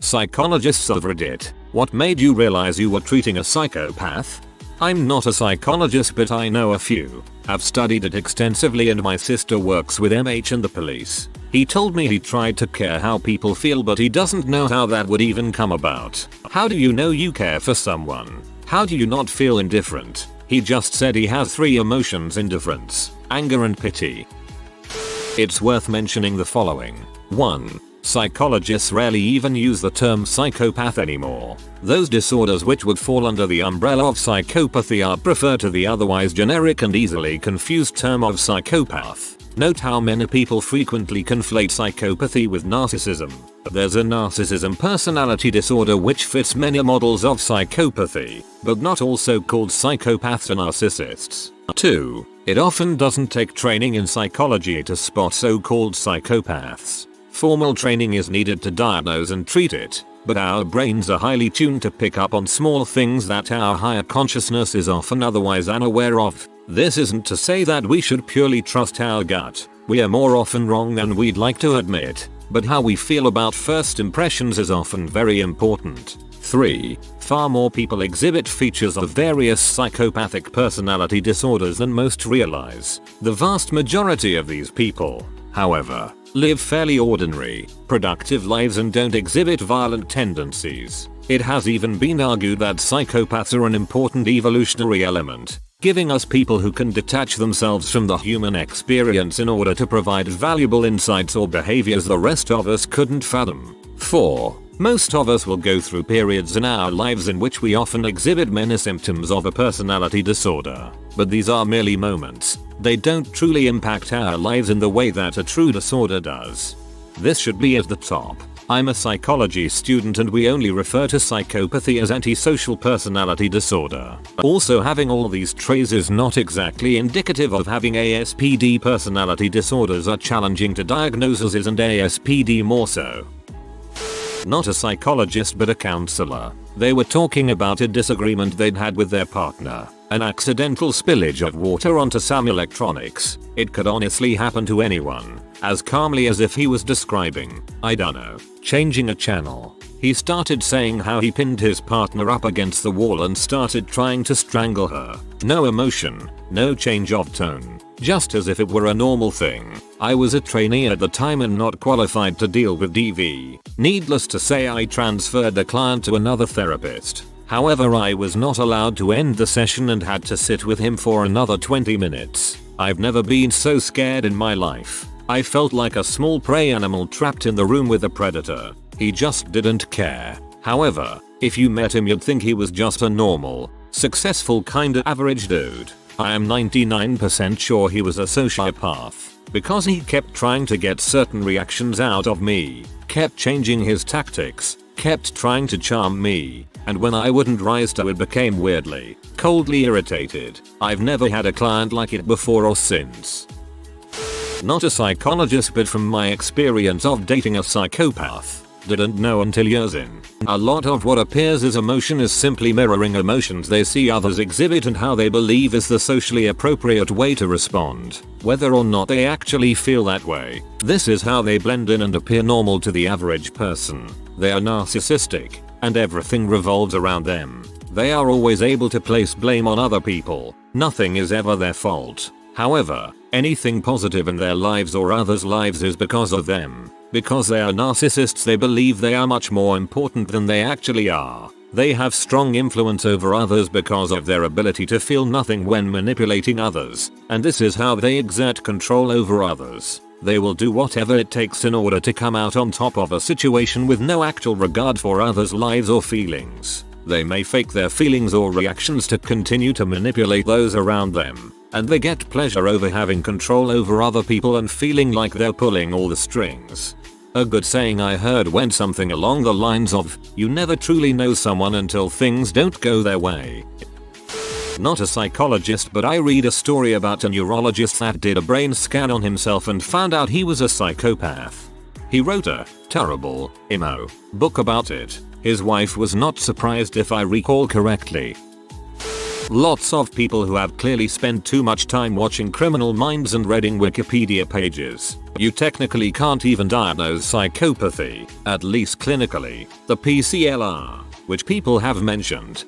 Psychologists of Reddit, what made you realize you were treating a psychopath? I'm not a psychologist, but I know a few. I've studied it extensively and my sister works with MH and the police. He told me he tried to care how people feel, but he doesn't know how that would even come about. How do you know you care for someone? How do you not feel indifferent? He just said he has 3 emotions: indifference, anger and pity. It's worth mentioning the following. 1. Psychologists rarely even use the term psychopath anymore. Those disorders which would fall under the umbrella of psychopathy are preferred to the otherwise generic and easily confused term of psychopath. Note how many people frequently conflate psychopathy with narcissism. There's a narcissism personality disorder which fits many models of psychopathy, but not all so-called psychopaths are narcissists. 2. It often doesn't take training in psychology to spot so-called psychopaths. Formal training is needed to diagnose and treat it, but our brains are highly tuned to pick up on small things that our higher consciousness is often otherwise unaware of. This isn't to say that we should purely trust our gut. We are more often wrong than we'd like to admit, but how we feel about first impressions is often very important. 3. Far more people exhibit features of various psychopathic personality disorders than most realize. The vast majority of these people, however, live fairly ordinary, productive lives and don't exhibit violent tendencies. It has even been argued that psychopaths are an important evolutionary element, giving us people who can detach themselves from the human experience in order to provide valuable insights or behaviors the rest of us couldn't fathom. 4. Most of us will go through periods in our lives in which we often exhibit many symptoms of a personality disorder, but these are merely moments. They don't truly impact our lives in the way that a true disorder does. This should be at the top. I'm a psychology student and we only refer to psychopathy as antisocial personality disorder. Also, having all these traits is not exactly indicative of having ASPD. Personality disorders are challenging to diagnose, as is, and ASPD more so. Not a psychologist but a counselor. They were talking about a disagreement they'd had with their partner. An accidental spillage of water onto some electronics. It could honestly happen to anyone. As calmly as if he was describing, I don't know, changing a channel. He started saying how he pinned his partner up against the wall and started trying to strangle her. No emotion, no change of tone, just as if it were a normal thing. I was a trainee at the time and not qualified to deal with DV. Needless to say, I transferred the client to another therapist. However, I was not allowed to end the session and had to sit with him for another 20 minutes. I've never been so scared in my life. I felt like a small prey animal trapped in the room with a predator. He just didn't care. However, if you met him, you'd think he was just a normal, successful kinda average dude. I am 99% sure he was a sociopath, because he kept trying to get certain reactions out of me, kept changing his tactics, kept trying to charm me, and when I wouldn't rise to it became weirdly, coldly irritated. I've never had a client like it before or since. Not a psychologist, but from my experience of dating a psychopath, didn't know until years in. A lot of what appears as emotion is simply mirroring emotions they see others exhibit and how they believe is the socially appropriate way to respond, whether or not they actually feel that way. This is how they blend in and appear normal to the average person. They are narcissistic, and everything revolves around them. They are always able to place blame on other people. Nothing is ever their fault. However, anything positive in their lives or others' lives is because of them. Because they are narcissists, they believe they are much more important than they actually are. They have strong influence over others because of their ability to feel nothing when manipulating others, and this is how they exert control over others. They will do whatever it takes in order to come out on top of a situation with no actual regard for others' lives or feelings. They may fake their feelings or reactions to continue to manipulate those around them, and they get pleasure over having control over other people and feeling like they're pulling all the strings. A good saying I heard went something along the lines of, you never truly know someone until things don't go their way. Not a psychologist, but I read a story about a neurologist that did a brain scan on himself and found out he was a psychopath. He wrote a terrible emo book about it. His wife was not surprised, if I recall correctly. Lots of people who have clearly spent too much time watching Criminal Minds and reading Wikipedia pages. You technically can't even diagnose psychopathy, at least clinically. The PCLR, which people have mentioned,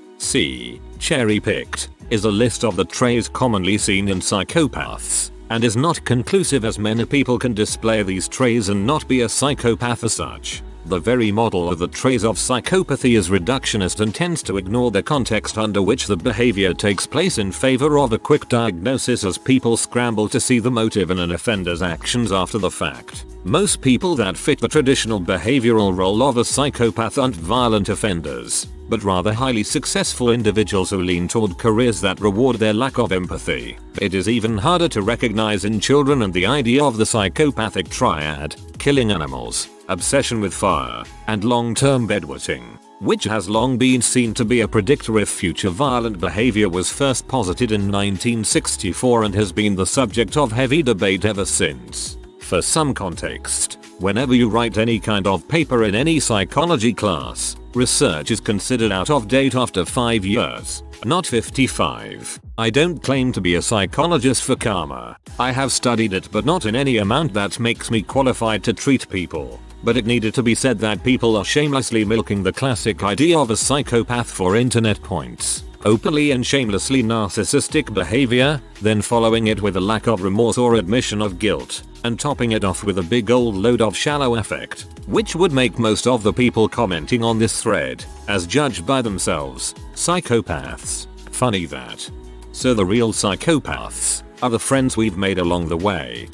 cherry-picked, is a list of the traits commonly seen in psychopaths, and is not conclusive as many people can display these traits and not be a psychopath as such. The very model of the traits of psychopathy is reductionist and tends to ignore the context under which the behavior takes place in favor of a quick diagnosis as people scramble to see the motive in an offender's actions after the fact. Most people that fit the traditional behavioral role of a psychopath aren't violent offenders, but rather highly successful individuals who lean toward careers that reward their lack of empathy. It is even harder to recognize in children, and the idea of the psychopathic triad, killing animals, obsession with fire, and long-term bedwetting, which has long been seen to be a predictor of future violent behavior, was first posited in 1964 and has been the subject of heavy debate ever since. For some context, whenever you write any kind of paper in any psychology class, research is considered out of date after 5 years, not 55. I don't claim to be a psychologist for karma. I have studied it, but not in any amount that makes me qualified to treat people. But it needed to be said that people are shamelessly milking the classic idea of a psychopath for internet points. Openly and shamelessly narcissistic behavior, then following it with a lack of remorse or admission of guilt, and topping it off with a big old load of shallow affect, which would make most of the people commenting on this thread, as judged by themselves, psychopaths. Funny that. So the real psychopaths are the friends we've made along the way.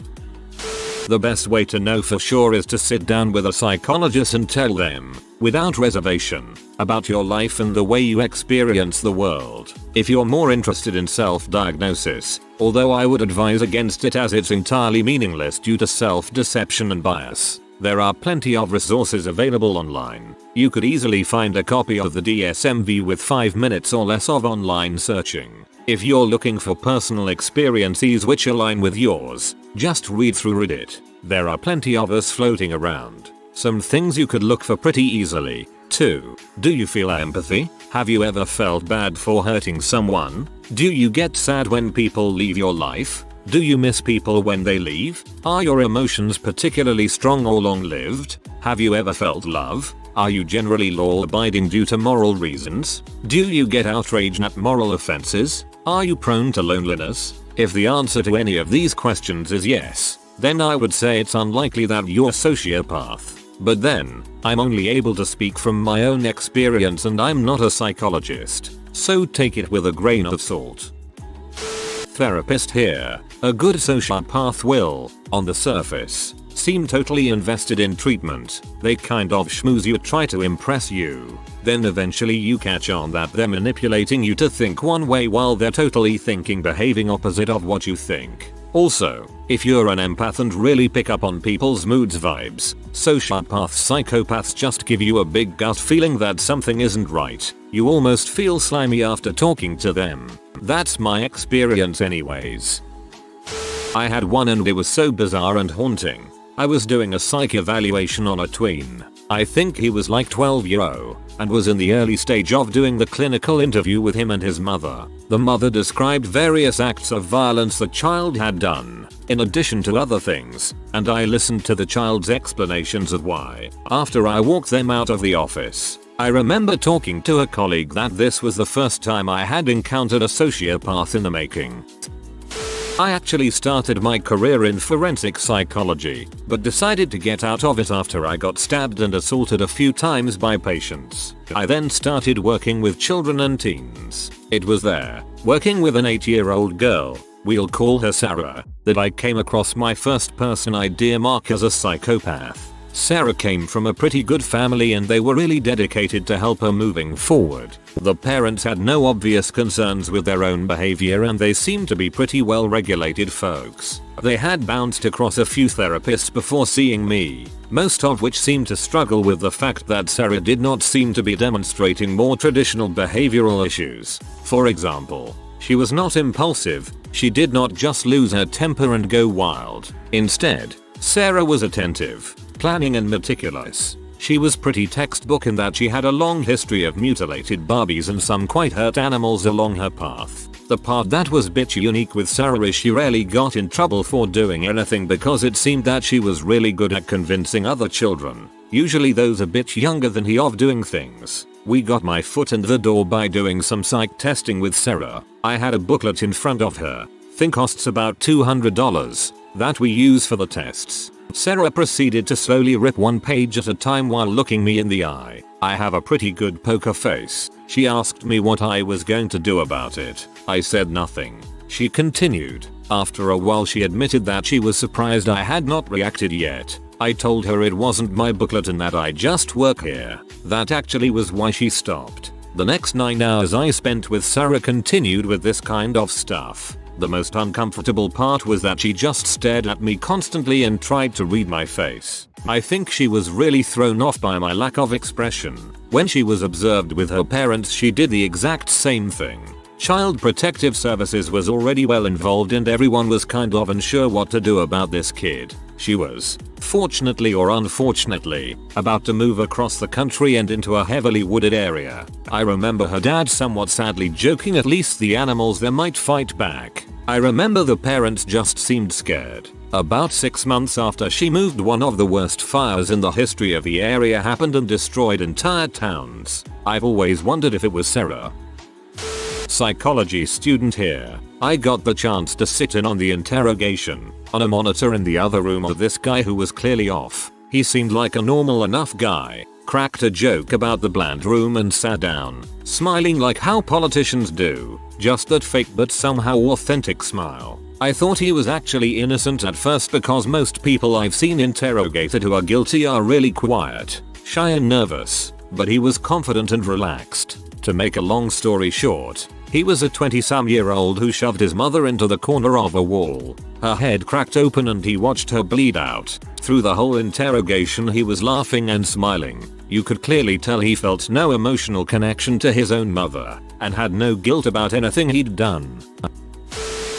The best way to know for sure is to sit down with a psychologist and tell them, without reservation, about your life and the way you experience the world. If you're more interested in self-diagnosis, although I would advise against it as it's entirely meaningless due to self-deception and bias, there are plenty of resources available online. You could easily find a copy of the DSM-V with 5 minutes or less of online searching. If you're looking for personal experiences which align with yours, just read through Reddit. There are plenty of us floating around. Some things you could look for pretty easily. 2. Do you feel empathy? Have you ever felt bad for hurting someone? Do you get sad when people leave your life? Do you miss people when they leave? Are your emotions particularly strong or long-lived? Have you ever felt love? Are you generally law-abiding due to moral reasons? Do you get outraged at moral offenses? Are you prone to loneliness? If the answer to any of these questions is yes, then I would say it's unlikely that you're a sociopath. But then, I'm only able to speak from my own experience and I'm not a psychologist, so take it with a grain of salt. Therapist here. A good sociopath will, on the surface, seem totally invested in treatment. They kind of schmooze you, try to impress you. Then eventually you catch on that they're manipulating you to think one way while they're totally behaving opposite of what you think. Also, if you're an empath and really pick up on people's moods vibes, psychopaths just give you a big gut feeling that something isn't right. You almost feel slimy after talking to them. That's my experience anyways. I had one and it was so bizarre and haunting. I was doing a psych evaluation on a tween. I think he was like 12-year-old and was in the early stage of doing the clinical interview with him and his mother. The mother described various acts of violence the child had done, in addition to other things, and I listened to the child's explanations of why. After I walked them out of the office, I remember talking to a colleague that this was the first time I had encountered a sociopath in the making. I actually started my career in forensic psychology, but decided to get out of it after I got stabbed and assaulted a few times by patients. I then started working with children and teens. It was there, working with an 8-year-old girl, we'll call her Sarah, that I came across my first person I'd earmark as a psychopath. Sarah came from a pretty good family and they were really dedicated to help her moving forward. The parents had no obvious concerns with their own behavior and they seemed to be pretty well regulated folks. They had bounced across a few therapists before seeing me, most of which seemed to struggle with the fact that Sarah did not seem to be demonstrating more traditional behavioral issues. For example, she was not impulsive, she did not just lose her temper and go wild. Instead, Sarah was attentive, planning and meticulous. She was pretty textbook in that she had a long history of mutilated Barbies and some quite hurt animals along her path. The part that was bitch unique with Sarah is she rarely got in trouble for doing anything because it seemed that she was really good at convincing other children, usually those a bit younger than he, of doing things. We got my foot in the door by doing some psych testing with Sarah. I had a booklet in front of her, thing costs about $200, that we use for the tests. Sarah proceeded to slowly rip one page at a time while looking me in the eye. I have a pretty good poker face. She asked me what I was going to do about it. I said nothing. She continued. After a while she admitted that she was surprised I had not reacted yet. I told her it wasn't my booklet and that I just work here. That actually was why she stopped. The next 9 hours I spent with Sarah continued with this kind of stuff. The most uncomfortable part was that she just stared at me constantly and tried to read my face. I think she was really thrown off by my lack of expression. When she was observed with her parents she did the exact same thing. Child Protective Services was already well involved and everyone was kind of unsure what to do about this kid. She was, fortunately or unfortunately, about to move across the country and into a heavily wooded area. I remember her dad somewhat sadly joking at least the animals there might fight back. I remember the parents just seemed scared. About 6 months after she moved, one of the worst fires in the history of the area happened and destroyed entire towns. I've always wondered if it was Sarah. Psychology student here. I got the chance to sit in on the interrogation, on a monitor in the other room of this guy who was clearly off. He seemed like a normal enough guy, cracked a joke about the bland room and sat down, smiling like how politicians do, just that fake but somehow authentic smile. I thought he was actually innocent at first because most people I've seen interrogated who are guilty are really quiet, shy and nervous, but he was confident and relaxed. To make a long story short, he was a 20-some-year-old who shoved his mother into the corner of a wall. Her head cracked open and he watched her bleed out. Through the whole interrogation he was laughing and smiling. You could clearly tell he felt no emotional connection to his own mother and had no guilt about anything he'd done.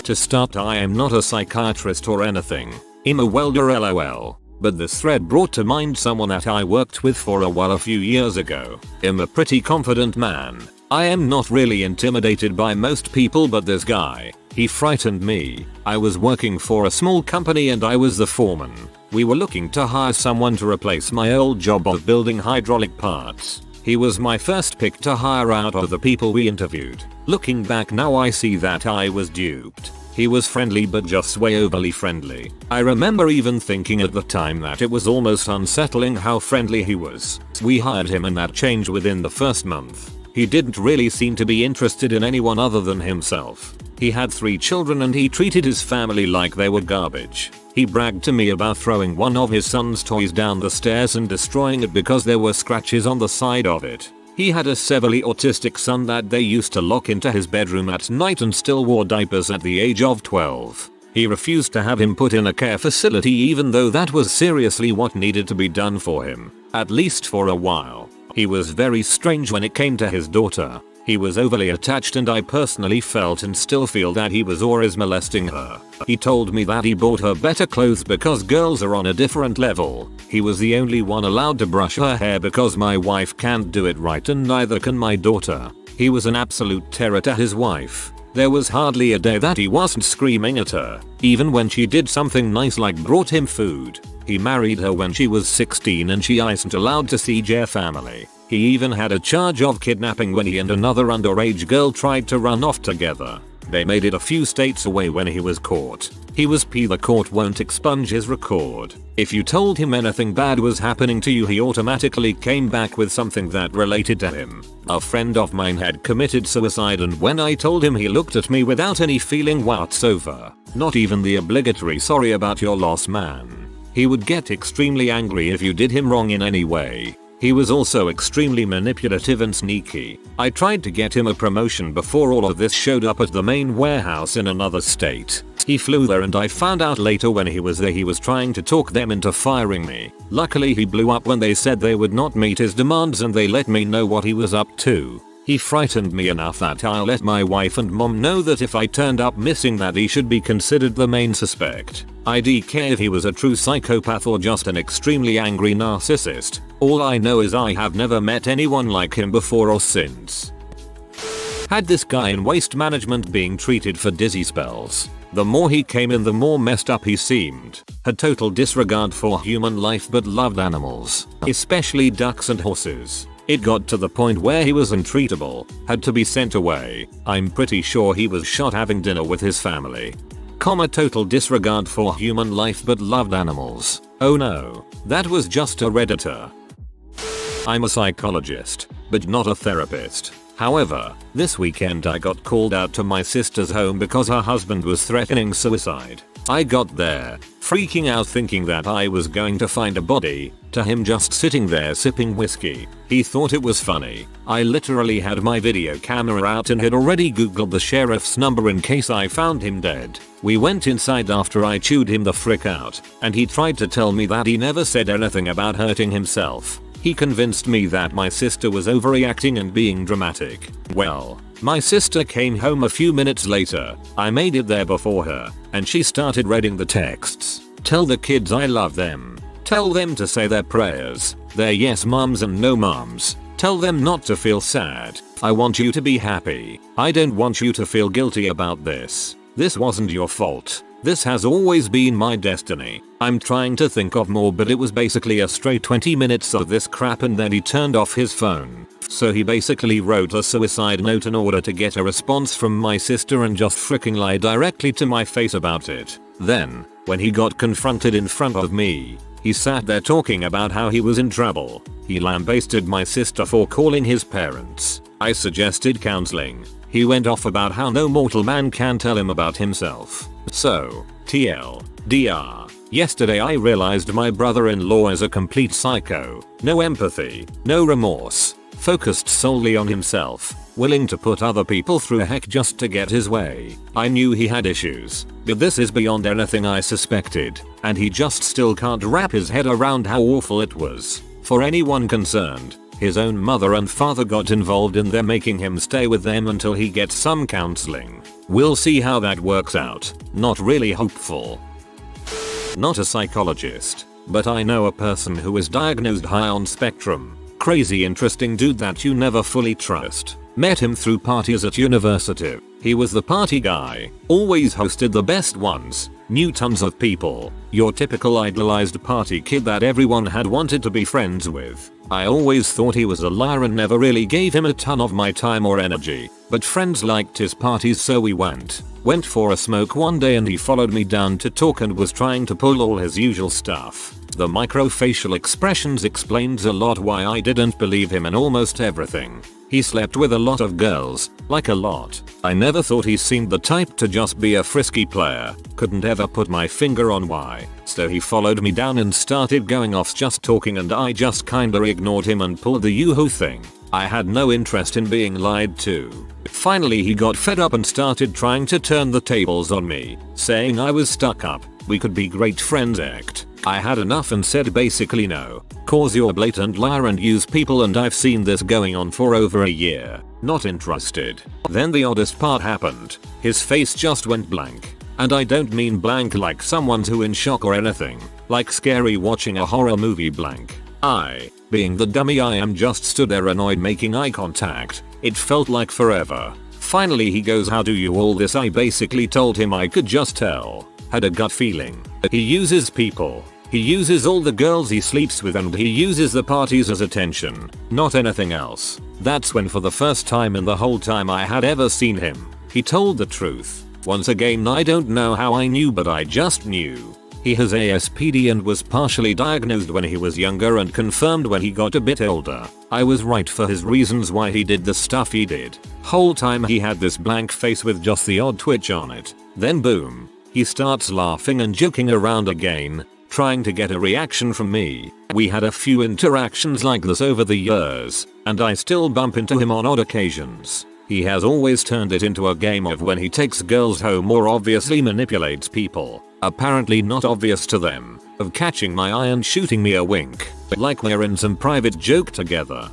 To start, I am not a psychiatrist or anything. I'm a welder lol. But this thread brought to mind someone that I worked with for a while a few years ago. I'm a pretty confident man. I am not really intimidated by most people, but this guy, he frightened me. I was working for a small company and I was the foreman. We were looking to hire someone to replace my old job of building hydraulic parts. He was my first pick to hire out of the people we interviewed. Looking back now I see that I was duped. He was friendly but just way overly friendly. I remember even thinking at the time that it was almost unsettling how friendly he was. We hired him and that changed within the first month. He didn't really seem to be interested in anyone other than himself. He had 3 children and he treated his family like they were garbage. He bragged to me about throwing one of his son's toys down the stairs and destroying it because there were scratches on the side of it. He had a severely autistic son that they used to lock into his bedroom at night and still wore diapers at the age of 12. He refused to have him put in a care facility even though that was seriously what needed to be done for him, at least for a while. He was very strange when it came to his daughter. He was overly attached and I personally felt and still feel that he was or is molesting her. He told me that he bought her better clothes because girls are on a different level. He was the only one allowed to brush her hair because my wife can't do it right and neither can my daughter. He was an absolute terror to his wife. There was hardly a day that he wasn't screaming at her, even when she did something nice like brought him food. He married her when she was 16 and she isn't allowed to see their family. He even had a charge of kidnapping when he and another underage girl tried to run off together. They made it a few states away when he was caught. He was the court won't expunge his record. If you told him anything bad was happening to you he automatically came back with something that related to him. A friend of mine had committed suicide and when I told him he looked at me without any feeling whatsoever. Not even the obligatory sorry about your loss man. He would get extremely angry if you did him wrong in any way. He was also extremely manipulative and sneaky. I tried to get him a promotion before all of this showed up at the main warehouse in another state. He flew there and I found out later when he was there he was trying to talk them into firing me. Luckily he blew up when they said they would not meet his demands and they let me know what he was up to. He frightened me enough that I'll let my wife and mom know that if I turned up missing that he should be considered the main suspect. I'd care if he was a true psychopath or just an extremely angry narcissist. All I know is I have never met anyone like him before or since. Had this guy in waste management being treated for dizzy spells. The more he came in, the more messed up he seemed. Had total disregard for human life but loved animals, especially ducks and horses. It got to the point where he was untreatable, had to be sent away. I'm pretty sure he was shot having dinner with his family. Total disregard for human life but loved animals. Oh no, that was just a Redditor. I'm a psychologist, but not a therapist. However, this weekend I got called out to my sister's home because her husband was threatening suicide. I got there, freaking out thinking that I was going to find a body, to him just sitting there sipping whiskey. He thought it was funny. I literally had my video camera out and had already googled the sheriff's number in case I found him dead. We went inside after I chewed him the frick out, and he tried to tell me that he never said anything about hurting himself. He convinced me that my sister was overreacting and being dramatic. Well, my sister came home a few minutes later. I made it there before her, and she started reading the texts. Tell the kids I love them. Tell them to say their prayers. Their yes moms and no moms. Tell them not to feel sad. I want you to be happy. I don't want you to feel guilty about this. This wasn't your fault. This has always been my destiny. I'm trying to think of more, but it was basically a straight 20 minutes of this crap and then he turned off his phone. So he basically wrote a suicide note in order to get a response from my sister and just freaking lie directly to my face about it. Then, when he got confronted in front of me, he sat there talking about how he was in trouble. He lambasted my sister for calling his parents. I suggested counseling. He went off about how no mortal man can tell him about himself. So, TLDR. Yesterday I realized my brother-in-law is a complete psycho. No empathy, no remorse, focused solely on himself, willing to put other people through heck just to get his way. I knew he had issues, but this is beyond anything I suspected, and he just still can't wrap his head around how awful it was. For anyone concerned, his own mother and father got involved in their making him stay with them until he gets some counseling. We'll see how that works out. Not really hopeful. Not a psychologist, but I know a person who is diagnosed high on spectrum. Crazy interesting dude that you never fully trust. Met him through parties at university. He was the party guy, always hosted the best ones, knew tons of people, your typical idolized party kid that everyone had wanted to be friends with. I always thought he was a liar and never really gave him a ton of my time or energy, but friends liked his parties so we went for a smoke one day and he followed me down to talk and was trying to pull all his usual stuff. The microfacial expressions explains a lot why I didn't believe him and almost everything. He slept with a lot of girls, like a lot. I never thought he seemed the type to just be a frisky player, couldn't ever put my finger on why. So he followed me down and started going off just talking and I just kinda ignored him and pulled the yoo-hoo thing. I had no interest in being lied to. Finally he got fed up and started trying to turn the tables on me, saying I was stuck up, we could be great friends act. I had enough and said basically no, cause you're a blatant liar and use people and I've seen this going on for over a year. Not interested. Then the oddest part happened. His face just went blank. And I don't mean blank like someone who in shock or anything, like scary watching a horror movie blank. I, being the dummy I am, just stood there annoyed making eye contact. It felt like forever. Finally he goes, how do you all this? I basically told him I could just tell. Had a gut feeling. He uses people. He uses all the girls he sleeps with and he uses the parties as attention, not anything else. That's when for the first time in the whole time I had ever seen him, he told the truth. Once again I don't know how I knew, but I just knew. He has ASPD and was partially diagnosed when he was younger and confirmed when he got a bit older. I was right for his reasons why he did the stuff he did. Whole time he had this blank face with just the odd twitch on it. Then boom, he starts laughing and joking around again, trying to get a reaction from me. We had a few interactions like this over the years, and I still bump into him on odd occasions. He has always turned it into a game of when he takes girls home or obviously manipulates people, apparently not obvious to them, of catching my eye and shooting me a wink, like we're in some private joke together.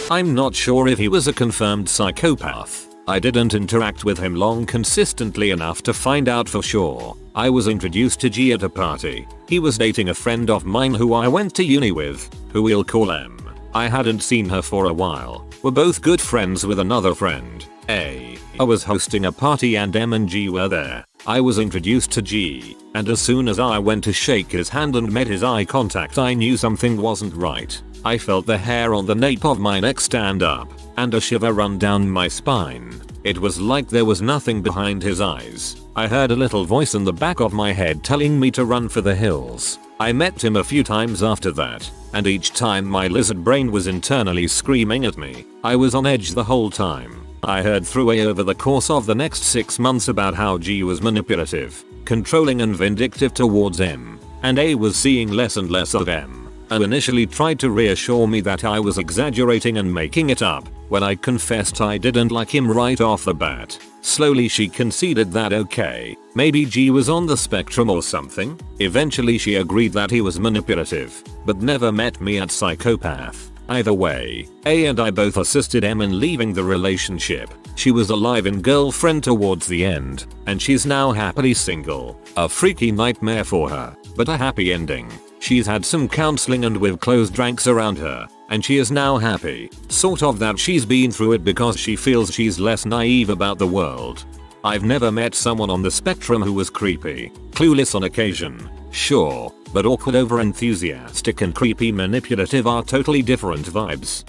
I'm not sure if he was a confirmed psychopath. I didn't interact with him long consistently enough to find out for sure. I was introduced to G at a party. He was dating a friend of mine who I went to uni with, who we'll call M. I hadn't seen her for a while. We're both good friends with another friend, A. I was hosting a party and M and G were there. I was introduced to G, and as soon as I went to shake his hand and met his eye contact, I knew something wasn't right. I felt the hair on the nape of my neck stand up, and a shiver run down my spine. It was like there was nothing behind his eyes. I heard a little voice in the back of my head telling me to run for the hills. I met him a few times after that, and each time my lizard brain was internally screaming at me. I was on edge the whole time. I heard through A over the course of the next 6 months about how G was manipulative, controlling and vindictive towards M, and A was seeing less and less of M. I initially tried to reassure me that I was exaggerating and making it up when I confessed I didn't like him right off the bat. Slowly she conceded that okay, maybe G was on the spectrum or something. Eventually she agreed that he was manipulative, but never met me at Psychopath. Either way, A and I both assisted M in leaving the relationship. She was a live-in girlfriend towards the end, and she's now happily single. A freaky nightmare for her, but a happy ending. She's had some counseling and we've closed ranks around her, and she is now happy. Sort of that she's been through it because she feels she's less naive about the world. I've never met someone on the spectrum who was creepy. Clueless on occasion, sure, but awkward over enthusiastic and creepy manipulative are totally different vibes.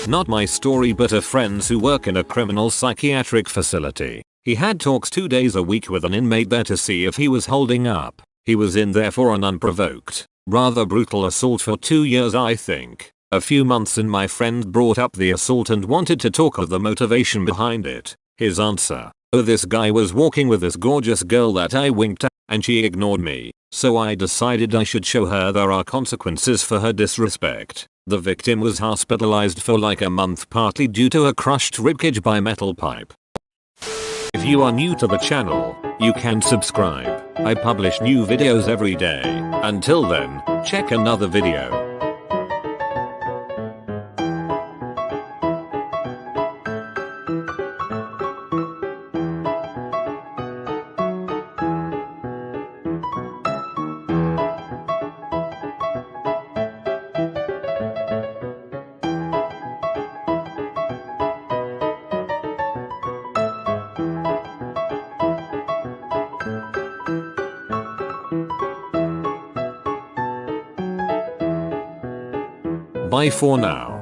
Not my story, but a friend's who work in a criminal psychiatric facility. He had talks 2 days a week with an inmate there to see if he was holding up. He was in there for an unprovoked, rather brutal assault for 2 years I think. A few months in, my friend brought up the assault and wanted to talk of the motivation behind it. His answer: oh, this guy was walking with this gorgeous girl that I winked at and she ignored me, so I decided I should show her there are consequences for her disrespect. The victim was hospitalized for like a month partly due to a crushed ribcage by metal pipe. If you are new to the channel, you can subscribe. I publish new videos every day. Until then, check another video. Bye for now.